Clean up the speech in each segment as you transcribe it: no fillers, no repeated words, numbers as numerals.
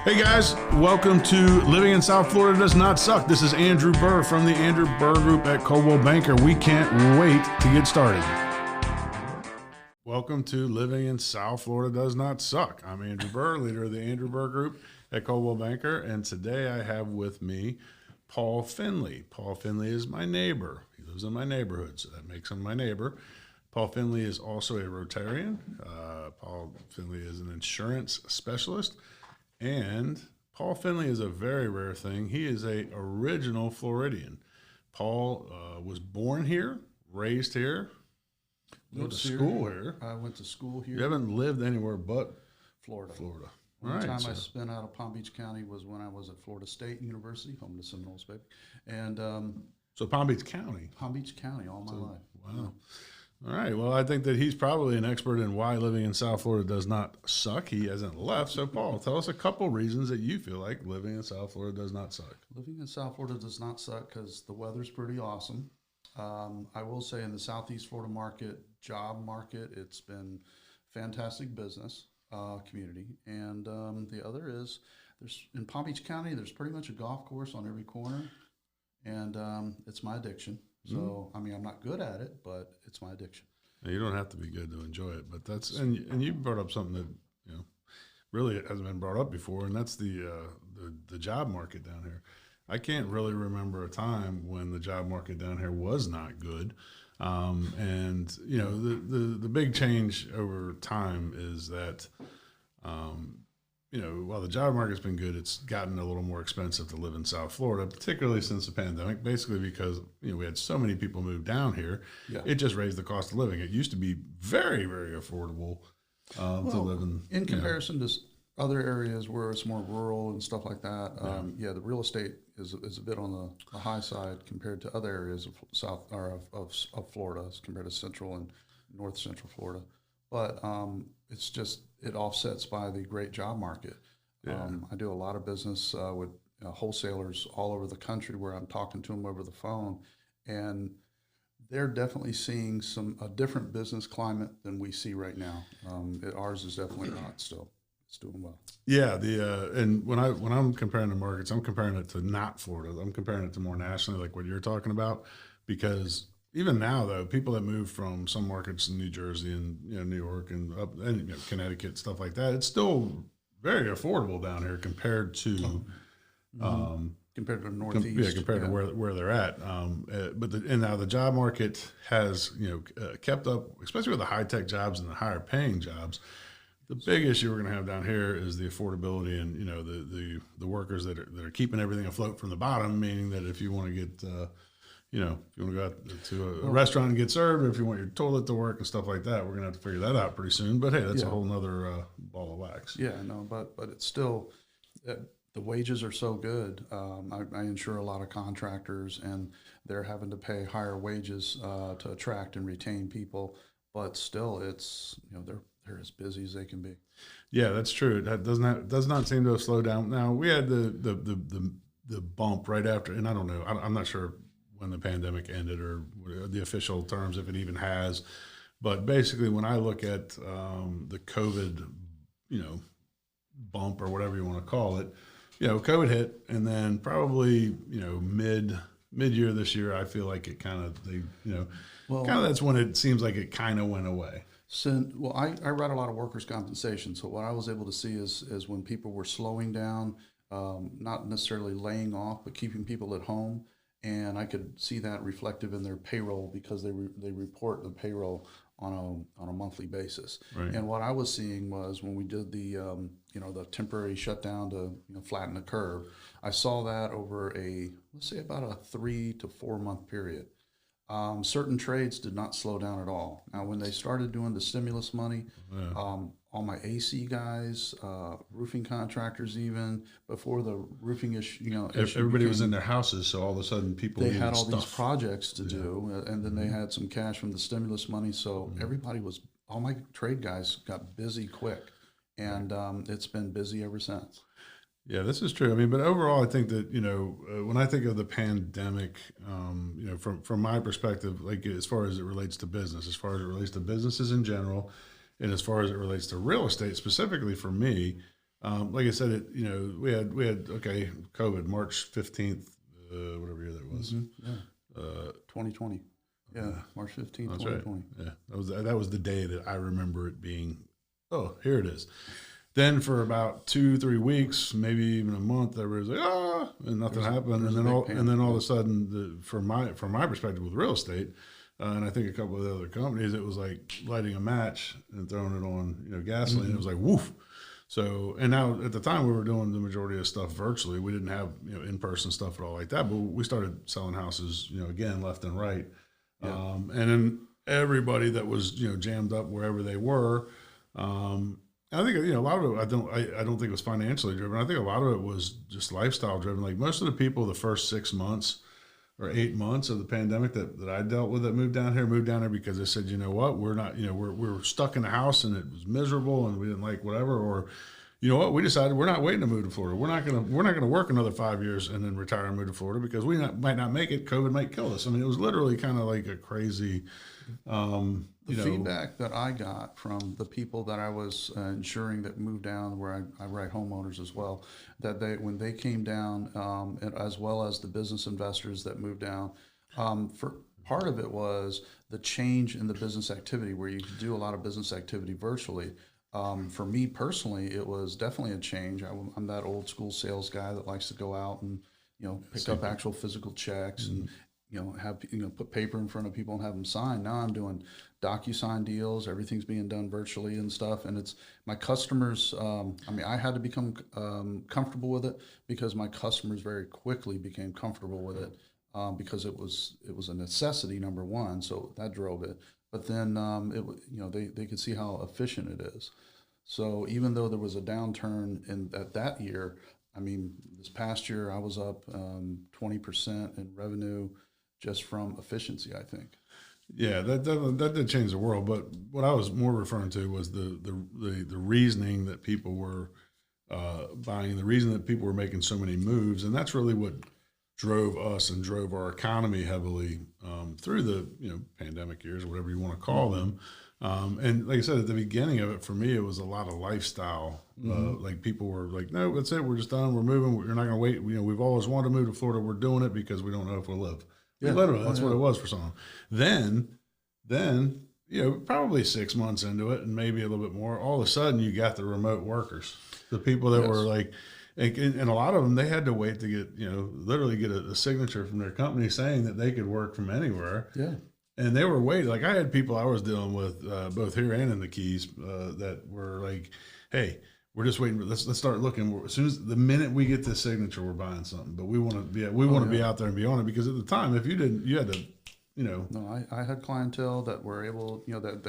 Hey guys, welcome to Living in South Florida Does Not Suck. This is Andrew Burr from the Andrew Burr Group at Coldwell Banker. We can't wait to get started. Welcome to Living in South Florida Does Not Suck. I'm Andrew Burr, leader of the Andrew Burr Group at Coldwell Banker, and today I have with me Paul Finley. Paul Finley is my neighbor. He lives in my neighborhood, so that makes him my neighbor. Paul Finley is also a Rotarian. Paul Finley is an insurance specialist. And Paul Finley is a very rare thing. He is a original Floridian. Paul was born here, raised here, went to school here. I went to school here. You haven't lived anywhere but Florida. All The time right, I spent out of Palm Beach County was when I was at Florida State University, home to Seminoles, baby. And so Palm Beach County. Palm Beach County all my life. Wow. All right. Well, I think that he's probably an expert in why living in South Florida does not suck. He hasn't left. So, Paul, tell us a couple reasons that you feel like living in South Florida does not suck. Living in South Florida does not suck because the weather's pretty awesome. I will say in the Southeast Florida market, job market, it's been fantastic business community. And the other is in Palm Beach County, there's pretty much a golf course on every corner. And it's my addiction. So, I mean, I'm not good at it, but it's my addiction. Now, you don't have to be good to enjoy it, but that's and you brought up something that really hasn't been brought up before, and that's the job market down here. I can't really remember a time when the job market down here was not good, and the big change over time is that. While the job market's been good, it's gotten a little more expensive to live in South Florida, particularly since the pandemic, basically because, we had so many people move down here. Yeah. It just raised the cost of living. It used to be very, very affordable to live in. Comparison to other areas where it's more rural and stuff like that, the real estate is a bit on the high side compared to other areas of Florida, as compared to central and north central Florida. But it's just, it offsets by the great job market. Yeah. I do a lot of business with wholesalers all over the country where I'm talking to them over the phone, and they're definitely seeing a different business climate than we see right now. Ours is definitely not still. It's doing well. Yeah, and when I'm comparing the markets, I'm comparing it to not Florida. I'm comparing it to more nationally, like what you're talking about, because even now, though, people that move from some markets in New Jersey and New York and up and Connecticut, stuff like that, it's still very affordable down here compared to compared to the Northeast. Compared to where they're at. And now the job market has kept up, especially with the high tech jobs and the higher paying jobs. The big issue we're going to have down here is the affordability and the workers that are keeping everything afloat from the bottom. Meaning that if you want to get if you want to go out to a restaurant and get served, or if you want your toilet to work and stuff like that, we're going to have to figure that out pretty soon. But hey, that's a whole nother ball of wax. Yeah, no, but it's still, the wages are so good. I insure a lot of contractors, and they're having to pay higher wages to attract and retain people. But still, it's they're as busy as they can be. Yeah, that's true. That does not seem to have slowed down. Now we had the bump right after, and I don't know. I'm not sure when the pandemic ended or the official terms, if it even has. But basically, when I look at the COVID, bump or whatever you want to call it, COVID hit, and then probably, mid-year this year, I feel like it kind of, that's when it seems like it kind of went away. So, I write a lot of workers' compensation. So what I was able to see is when people were slowing down, not necessarily laying off, but keeping people at home. And I could see that reflective in their payroll because they report the payroll on a monthly basis. Right. And what I was seeing was when we did the temporary shutdown to flatten the curve, I saw that over let's say about a 3 to 4 month period. Certain trades did not slow down at all. Now, when they started doing the stimulus money, all my AC guys, roofing contractors, even before the roofing issue, everybody was in their houses, so all of a sudden they had all these projects to do, and then they had some cash from the stimulus money. So all my trade guys got busy quick, and it's been busy ever since. Yeah, this is true. I mean, but overall, I think that, when I think of the pandemic, from my perspective, like as far as it relates to business, as far as it relates to businesses in general, and as far as it relates to real estate, specifically for me, Like I said, we had okay, COVID, March 15th, whatever year that was. Yeah. 2020. Yeah, March 15th, That's 2020. right. Yeah, that was the day that I remember it being. Oh, here it is. Then for about 2-3 weeks, maybe even a month, everybody was like, and nothing happened. And then all of a sudden, from my perspective with real estate, and I think a couple of the other companies, it was like lighting a match and throwing it on gasoline. It was like woof. So, and now at the time we were doing the majority of stuff virtually. We didn't have in-person stuff at all like that. But we started selling houses again left and right. Yeah. And then everybody that was jammed up wherever they were. I think a lot of it. I don't think it was financially driven. I think a lot of it was just lifestyle driven. Like most of the people, the first 6 months or 8 months of the pandemic that I dealt with that moved down here because they said, you know what, we're not, we're stuck in the house and it was miserable and we didn't like whatever, or you know what, we decided we're not waiting to move to Florida. We're not gonna work another 5 years and then retire and move to Florida because we might not make it. COVID might kill us. I mean, it was literally kind of like a crazy. The feedback that I got from the people that I was insuring that moved down, where I write homeowners as well, that when they came down, and as well as the business investors that moved down, for part of it was the change in the business activity, where you could do a lot of business activity virtually. For me personally, it was definitely a change. I'm that old school sales guy that likes to go out and pick up actual physical checks and have put paper in front of people and have them sign. Now I'm doing DocuSign deals. Everything's being done virtually and stuff. And it's my customers. I had to become comfortable with it because my customers very quickly became comfortable with it because it was a necessity, number one. So that drove it. But then they could see how efficient it is. So even though there was a downturn in that year, this past year I was up 20% in revenue just from efficiency, I think. Yeah, that did change the world. But what I was more referring to was the reasoning that people were buying, the reason that people were making so many moves, and that's really what drove us and drove our economy heavily through the pandemic years, whatever you want to call them. And like I said at the beginning of it, for me, it was a lot of lifestyle. Like people were like, "No, that's it. We're just done. We're moving. We're not going to wait. We've always wanted to move to Florida. We're doing it because we don't know if we'll live." Yeah, literally, that's what it was for some. Then, probably 6 months into it, and maybe a little bit more, all of a sudden you got the remote workers, the people that were like, and a lot of them, they had to wait to get, literally get a signature from their company saying that they could work from anywhere. Yeah. And they were waiting. Like I had people I was dealing with both here and in the Keys that were like, "Hey, we're just waiting. Let's start looking. As soon as the minute we get this signature, we're buying something. But we want to be out there and be on it because at the time, if you didn't, you had to, No, I had clientele that were able, that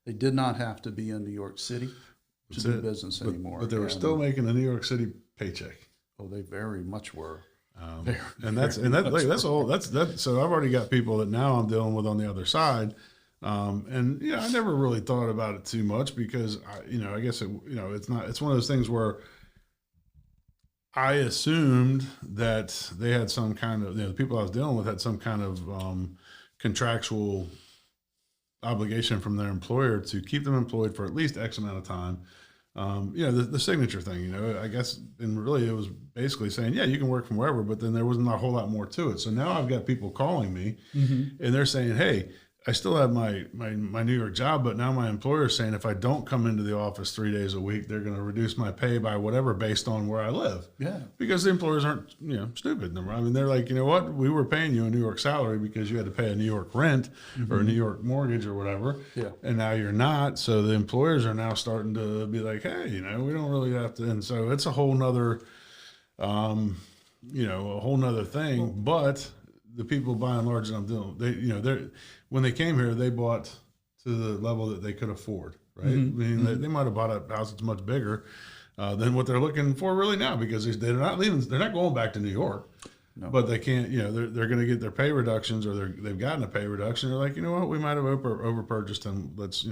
they did not have to be in New York City to do business anymore. But they were still making a New York City paycheck. Oh, they very much were. So I've already got people that now I'm dealing with on the other side. I never really thought about it too much because I guess it's one of those things where I assumed that they had some kind of, the people I was dealing with had some kind of contractual obligation from their employer to keep them employed for at least X amount of time. The signature thing, I guess, and really it was basically saying, yeah, you can work from wherever, but then there wasn't a whole lot more to it. So now I've got people calling me and they're saying, hey, I still have my New York job, but now my employer is saying if I don't come into the office 3 days a week, they're going to reduce my pay by whatever based on where I live. Yeah. Because the employers aren't, stupid. They're like, you know what? We were paying you a New York salary because you had to pay a New York rent or a New York mortgage or whatever. Yeah. And now you're not. So the employers are now starting to be like, hey, we don't really have to. And so it's a whole nother, thing. But the people by and large that I'm dealing, when they came here, they bought to the level that they could afford, right? They might have bought a house that's much bigger than what they're looking for really now because they're not leaving. They're not going back to New York, but they can't. They're going to get their pay reductions or they've gotten a pay reduction. They're like, you know what, we might have over purchased and let's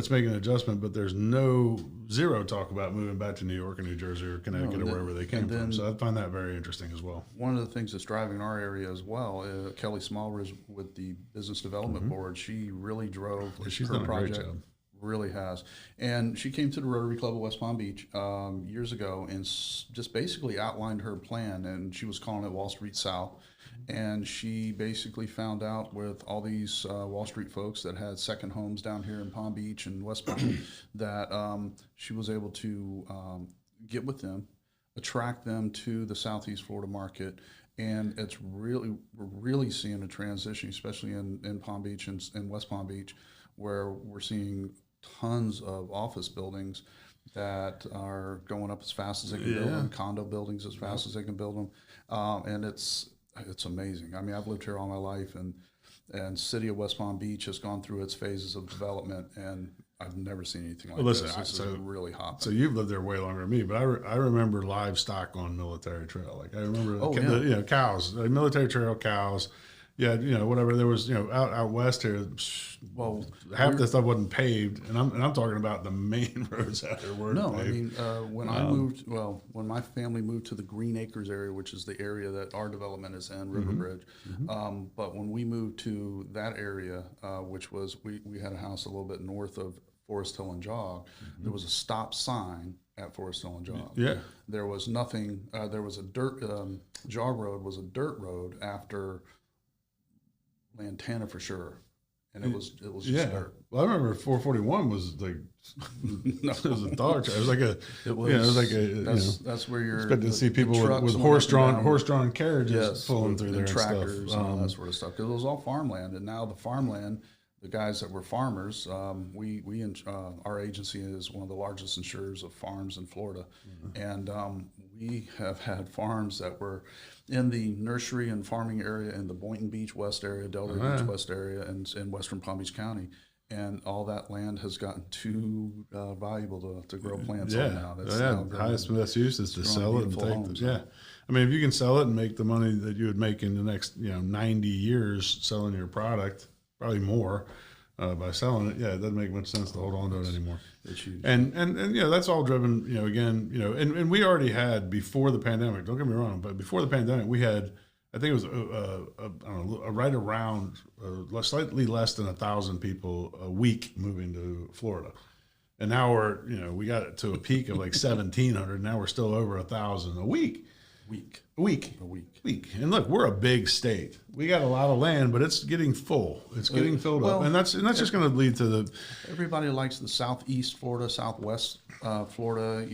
make an adjustment. But there's zero talk about moving back to New York or New Jersey or Connecticut or wherever they came from. So I find that very interesting as well. One of the things that's driving our area as well, Kelly Smallridge with the Business Development Board, she really drove she's her done a project great job. really has. And she came to the Rotary Club of West Palm Beach years ago and just basically outlined her plan, and she was calling it Wall Street South. And she basically found out with all these Wall Street folks that had second homes down here in Palm Beach and West Palm that she was able to get with them, attract them to the Southeast Florida market. And we're really seeing a transition, especially in Palm Beach and West Palm Beach, where we're seeing tons of office buildings that are going up as fast as they can build them, condo buildings as fast as they can build them, and it's amazing. I mean, I've lived here all my life, and city of West Palm Beach has gone through its phases of development, and I've never seen anything like this. This is really hot. So you've lived there way longer than me, but I remember livestock on Military Trail. Like I remember, cows, like Military Trail cows. Yeah, whatever. There was, out west here. Well, half the stuff wasn't paved, and I'm talking about the main roads out there weren't paved. I mean, when my family moved to the Green Acres area, which is the area that our development is in, River Bridge. But when we moved to that area, which was we had a house a little bit north of Forest Hill and Jog, there was a stop sign at Forest Hill and Jog. Yeah, there was nothing. There was a dirt. Jog Road was a dirt road after Lantana for sure, and it was just dirt. Well, I remember 441 was like it was a dog track. It was like that's where you're expected to see people with horse-drawn carriages pulling through there and tractors stuff. And all that sort of stuff, because it was all farmland. And now the farmland, the guys that were farmers, our agency is one of the largest insurers of farms in Florida, and we have had farms that were in the nursery and farming area in the Boynton Beach West area, Delray Beach West area, and in western Palm Beach County. And all that land has gotten too valuable to grow plants on now. The highest and best use is to sell it and take it. I mean, if you can sell it and make the money that you would make in the next 90 years selling your product, probably more by selling it, it doesn't make much sense to hold on to it anymore. It's huge. And that's all driven, and we already had before the pandemic, don't get me wrong, but before the pandemic, we had, I think it was right around slightly less than 1,000 people a week moving to Florida. And now we got it to a peak of like 1,700. Now we're still over 1,000 a week. A week. And look, we're a big state. We got a lot of land, but it's getting full. It's getting filled up, and that's just going to lead to the. Everybody likes the Southeast Florida, Southwest Florida,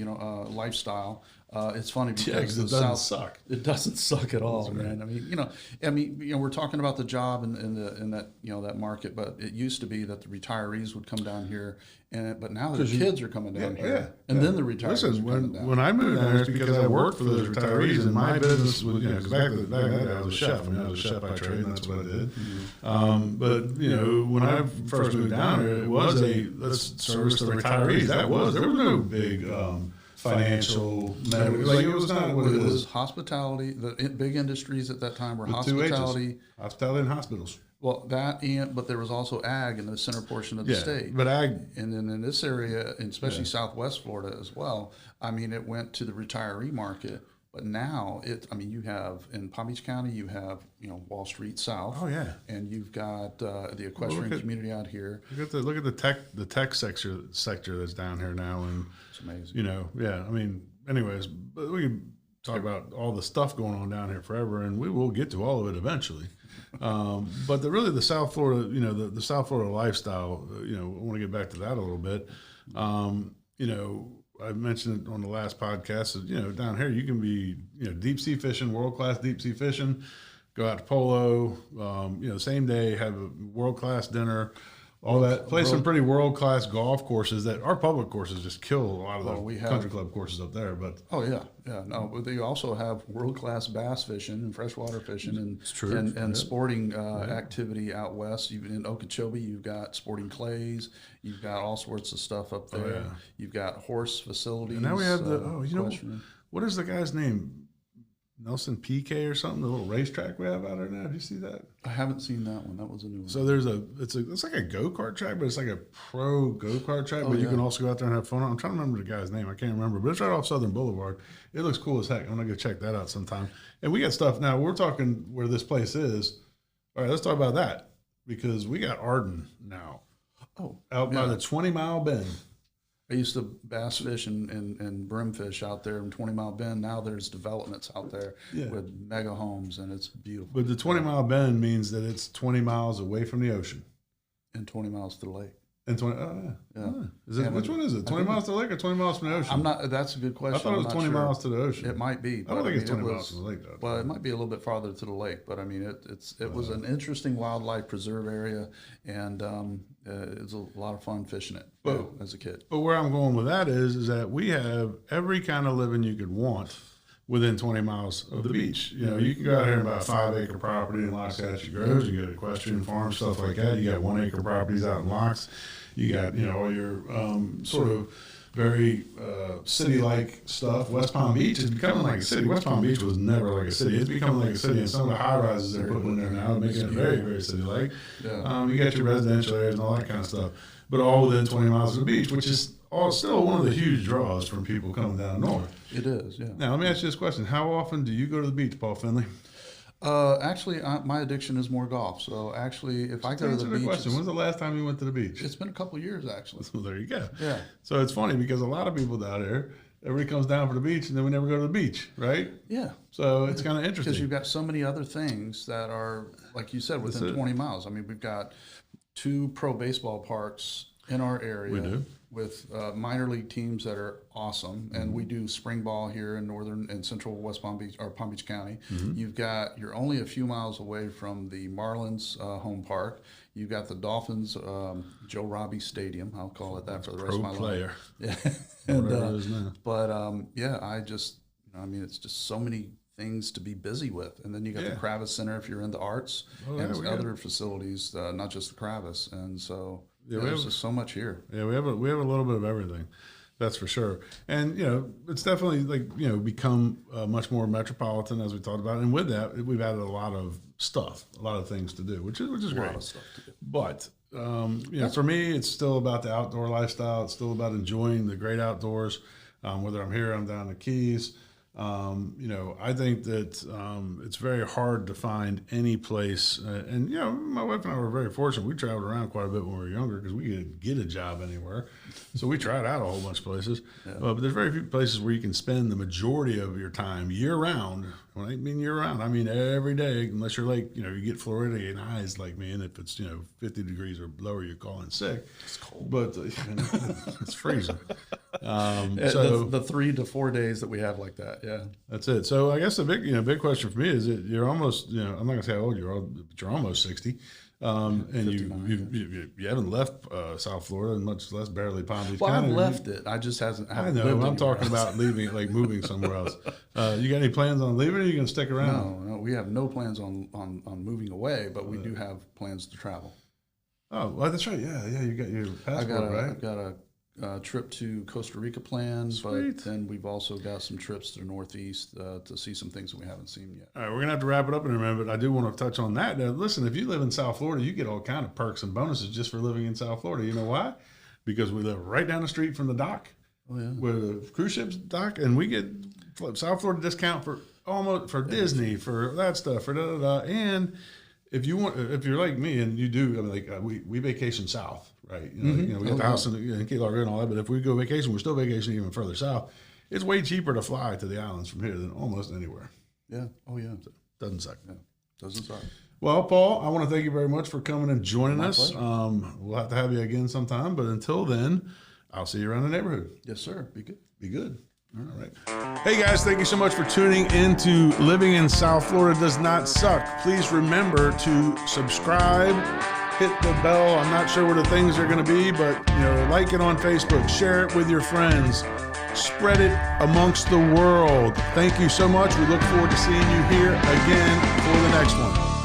lifestyle. It's funny because it doesn't suck. It doesn't suck at all, man. I mean, we're talking about the job in that that market, but it used to be that the retarees would come down here, but now the kids are coming down here, and then the retirees are coming down. When I moved down here, it's because I worked for those retirees, and my business was, back then I was a chef. I was a chef by trade, and that's what I did. But when I first moved down here, it was let's service the retirees. There was no big. Financial, it was not what it was. Hospitality. The big industries at that time were hospitality, and hospitals. Well, but there was also ag in the center portion of the state. But ag, and then in this area, and especially Southwest Florida as well. I mean, it went to the retiree market. But now you have in Palm Beach County, you have Wall Street South. Oh yeah, and you've got the equestrian community out here. Look at the tech sector that's down here now, and it's amazing. I mean, anyways, but we can talk about all the stuff going on down here forever, and we will get to all of it eventually. But the South Florida, the South Florida lifestyle. I want to get back to that a little bit. I mentioned it on the last podcast. Down here you can be, deep sea fishing, world class deep sea fishing. Go out to polo. Same day have a world class dinner. All that. Play some pretty world class golf courses that our public courses just kill a lot of the country club courses up there. But but they also have world class bass fishing and freshwater fishing and sporting activity out west. In Okeechobee, you've got sporting clays. You've got all sorts of stuff up there. Oh, yeah. You've got horse facilities. And now we have what is the guy's name? Nelson PK or something, the little racetrack we have out there now. Did you see that? I haven't seen that one. That was a new one. So it's like a go-kart track, but it's like a pro go-kart track, but you can also go out there and have fun. I'm trying to remember the guy's name. I can't remember, but it's right off Southern Boulevard. It looks cool as heck. I'm going to go check that out sometime. And we got stuff now. We're talking where this place is. All right, let's talk about that because we got Arden now. out by the 20-mile bend. I used to bass fish and brimfish out there in 20 Mile Bend. Now there's developments out there with mega homes, and it's beautiful. But the 20-mile bend means that it's 20 miles away from the ocean. And 20 miles to the lake. And 20, which one is it? 20 miles to the lake or 20 miles from the ocean? That's a good question. I thought it was 20 miles to the ocean. It might be. I don't think it's 20 miles to the lake, though. Well, it might be a little bit farther to the lake, but I mean, it was an interesting wildlife preserve area, and it was a lot of fun fishing it as a kid. But where I'm going with that is that we have every kind of living you could want within 20 miles of the beach. You know, you can go out here and buy a 5-acre property in Loxahatchee Groves. You get equestrian farm, stuff like that. You got 1-acre properties out in Locks. You got, all your sort of very city-like stuff. West Palm Beach is becoming like a city. West Palm Beach was never like a city. It's becoming like a city, and some of the high-rises they're putting in there now are making it very, very city-like. Yeah. You got your residential areas and all that kind of stuff, but all within 20 miles of the beach, which is still one of the huge draws from people coming down north. It is, yeah. Now, let me ask you this question. How often do you go to the beach, Paul Finley? Actually, my addiction is more golf. So actually, if I go to the beach, question. When's the last time you went to the beach? It's been a couple of years, actually. Well, there you go. Yeah. So it's funny because a lot of people down there, everybody comes down for the beach and then we never go to the beach, right? Yeah. So it's kind of interesting. Because you've got so many other things that are, like you said, within 20 miles. I mean, we've got 2 pro baseball parks in our area. We do. With minor league teams that are awesome, and we do spring ball here in northern and central West Palm Beach or Palm Beach County. You're only a few miles away from the Marlins home park. You've got the Dolphins Joe Robbie Stadium. I'll call it that for the rest of my player. life. Yeah, Whatever it is now. But I just it's just so many things to be busy with, and then you got the Kravis Center if you're into arts, and other facilities, not just the Kravis, and so. Yeah, there's just so much here. Yeah, we have a little bit of everything, that's for sure. And it's definitely become much more metropolitan as we talked about. And with that, we've added a lot of stuff, a lot of things to do, which is great. A lot of stuff to do. But for me, it's still about the outdoor lifestyle. It's still about enjoying the great outdoors. Whether I'm here, I'm down the Keys. I think that it's very hard to find any place. And my wife and I were very fortunate. We traveled around quite a bit when we were younger because we could get a job anywhere. So we tried out a whole bunch of places. Yeah. But there's very few places where you can spend the majority of your time year-round. When I mean year-round, I mean every day, unless you're like, you get Floridian eyes like me, and if it's, 50 degrees or lower, you're calling sick. It's cold. But it's freezing. So the 3 to 4 days that we have like that, yeah. That's it. So I guess the big question for me is that you're almost, I'm not going to say how old you are, but you're almost 60. And you haven't left South Florida, and much less barely Palm Beach County. I've left it. I just haven't. I know. I'm talking about leaving, like moving somewhere else. You got any plans on leaving, or are you going to stick around? No, we have no plans on moving away, but we do have plans to travel. Oh, well, that's right. Yeah. You got your passport, right? I've got a trip to Costa Rica planned, Sweet. But then we've also got some trips to the Northeast to see some things that we haven't seen yet. All right, we're going to have to wrap it up in a minute, but I do want to touch on that. Now, listen, if you live in South Florida, you get all kind of perks and bonuses just for living in South Florida. You know why? Because we live right down the street from the dock. Oh, yeah. Where the cruise ships dock, and we get South Florida discount for Disney, for that stuff, for da-da-da. And if you're like me and you do, we vacation south, right? We got the house in Key Largo and all that, but if we go vacation, we're still vacationing even further south. It's way cheaper to fly to the islands from here than almost anywhere. Yeah. Oh, yeah. So, doesn't suck. Yeah. Doesn't suck. Well, Paul, I want to thank you very much for coming and joining us. We'll have to have you again sometime, but until then, I'll see you around the neighborhood. Yes, sir. Be good. Be good. All right. Hey, guys, thank you so much for tuning in to Living in South Florida Does Not Suck. Please remember to subscribe, hit the bell. I'm not sure what the things are going to be, but, like it on Facebook, share it with your friends, spread it amongst the world. Thank you so much. We look forward to seeing you here again for the next one.